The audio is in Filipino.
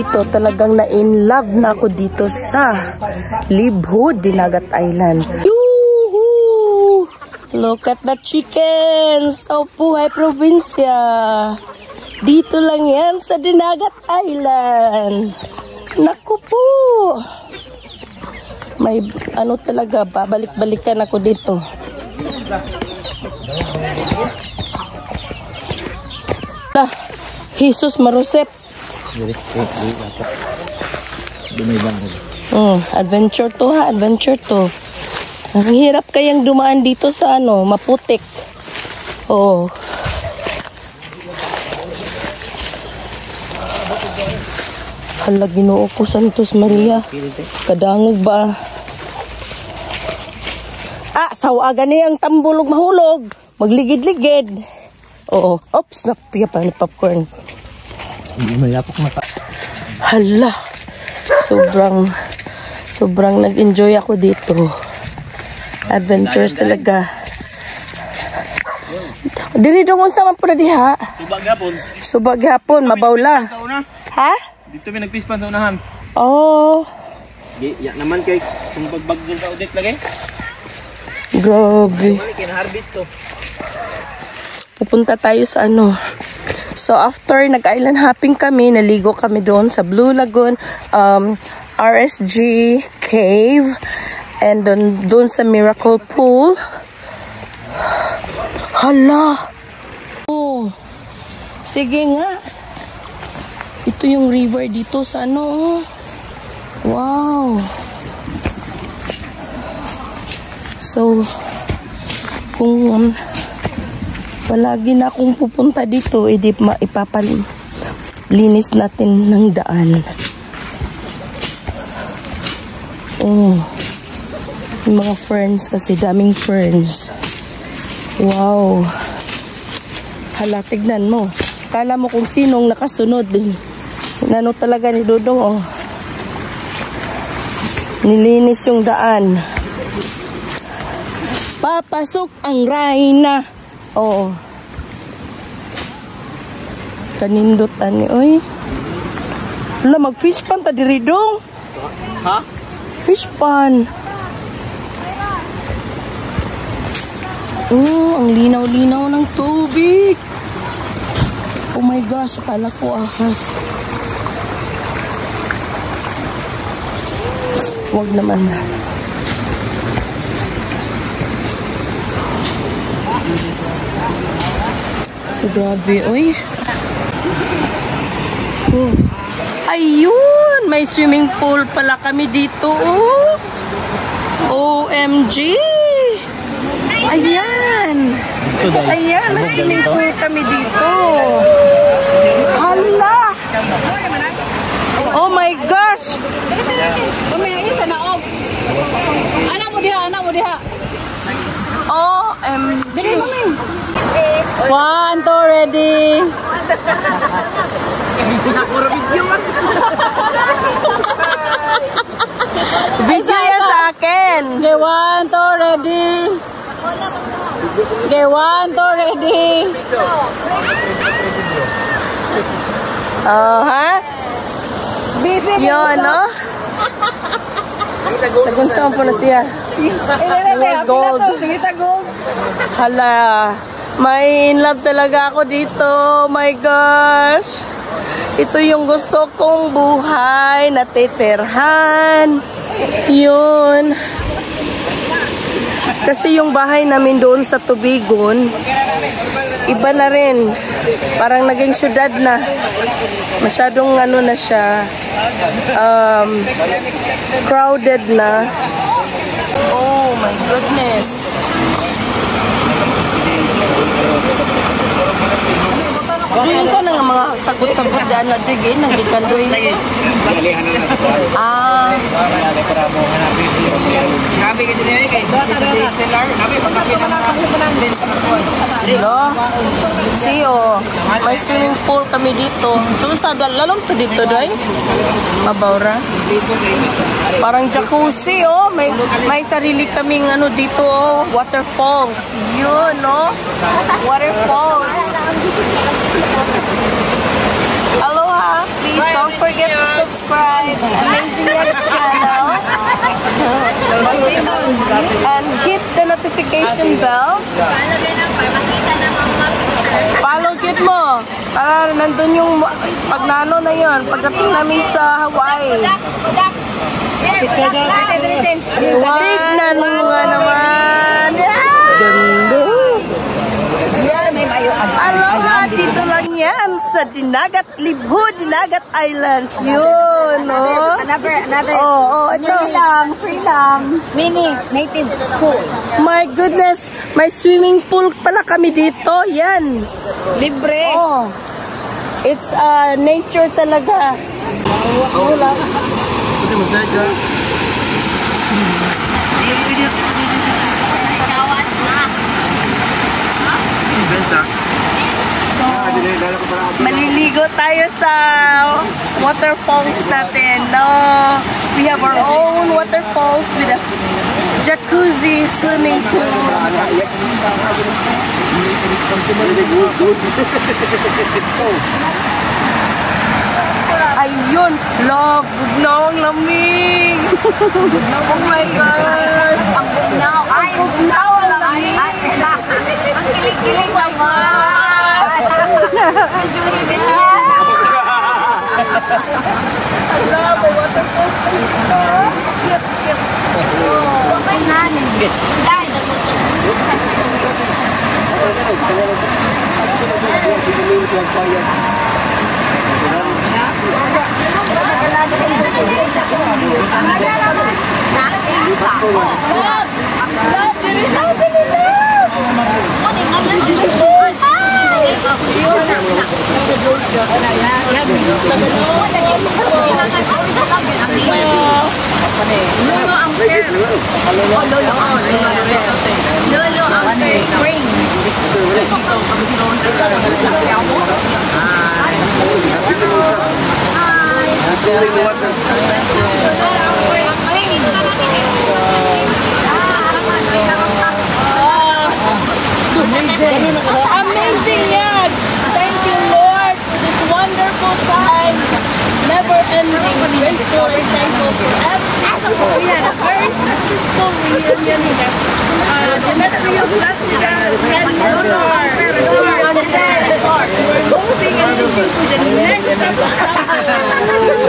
dito, talagang na-in love na ako dito sa Libhud, Dinagat Island. Yoo-hoo! Look at the chickens! Sa Buhay Probinsya. Dito lang yan sa Dinagat Island. Naku po! May ano talaga, babalik-balikan ako dito. Jesus Marusep. Adventure to ha, adventure to. Ang hirap kayang dumaan dito sa ano, maputik. Oh. Hala, Ginoo ko, Santos Maria. Kadangog ba? Sawagan niya ang tambulog mahulog. Magligid-ligid. Oo. Oops, napiya pa ng popcorn. Malapok mata. Hala. Sobrang nag-enjoy ako dito. Adventures talaga. Dili dong unsa man pud diha. Subag hapon, mabawla. Ha? Dito may nagpispan sa unahan. Oh. Ya naman kay kung pagbagdol sa audit lagi. Grabe. Kina-harvest to. Pupunta tayo sa ano. So after nag-island hopping kami, naligo kami doon sa Blue Lagoon, RSG Cave, and doon sa Miracle Pool. Hala! Oh, sige nga. Ito yung river dito sa ano. Wow! So, kung palagi na akong pupunta dito, edi ipapalinis natin ng daan. Oh, yung mga ferns kasi, daming ferns. Wow. Hala, tignan mo. Kala mo kung sinong nakasunod din. Nano talaga ni Dudong, oh. Nilinis yung daan. Papasok ang Rayna. Oo. Kanindot ani, oy. Wala, mag-fish pan ta diri dong. Ha? Fish pan. Ang linaw-linaw ng tubig. Oh my gosh, akala ko ahas. Wag naman. So, grabe, oy. Oh. Ayun! May swimming pool pala kami dito, oh. OMG! Ayan! Ayan, may swimming pool kami dito. Hala! Oh my gosh! Ana mo diha. OMG! 1, 2, ready. Video yan sa akin. Okay, 1, 2, ready. Okay, 1, 2, ready. Oh, ha? Yun, no? Nagunsang po na siya. Gold. Hala. May in love talaga ako dito. Oh my gosh. Ito yung gusto kong buhay na titirhan. Yun. Kasi yung bahay namin doon sa Tubigon, iba na rin. Parang naging syudad na. Masyadong ano na siya. Crowded na. Oh my goodness. Doon sa nga mga sagot-sagot dyan na digin, nagkikandoy. Hello? See, oh, may swimming pool kami dito. So, sa lalong to dito, doy? Mabawra? Parang jacuzzi, oh. May sarili kaming ano dito, oh. Waterfalls. Yun, no? Waterfalls. Aloha, please. Please don't forget to subscribe Amazing X channel and hit the notification bell. Follow kit mo para nandun yung pag nano na yun pagdating namin sa Hawaii. Tignan mo nga naman. Ganda. Aloha, dito lang yan sa Dinagat Libhud, Dinagat Islands. Yun, no? Another. Ito. Free lang. Mini, native pool. My goodness, may swimming pool pala kami dito. Yan. Libre. Oh. It's nature talaga. Wala. So, maliligo tayo sa waterfalls natin. No, we have our own waterfalls with a jacuzzi, swimming pool. Ayun, love, bugnaw ang lamig. Oh my God. Ang bugnaw. Ay, Ang bugnaw ang lamig. ang kilig-kilig naman. Alam mo, waterfalls na dito. Lolo ang fair. Lolo ang fair springs. Amazing yacht! Thank you, Lord, for this wonderful time. Never-ending, grateful and thankful for everything. We had a very successful reunion with Demetrio Plastica and Leonor. We're moving and mission to the next episode.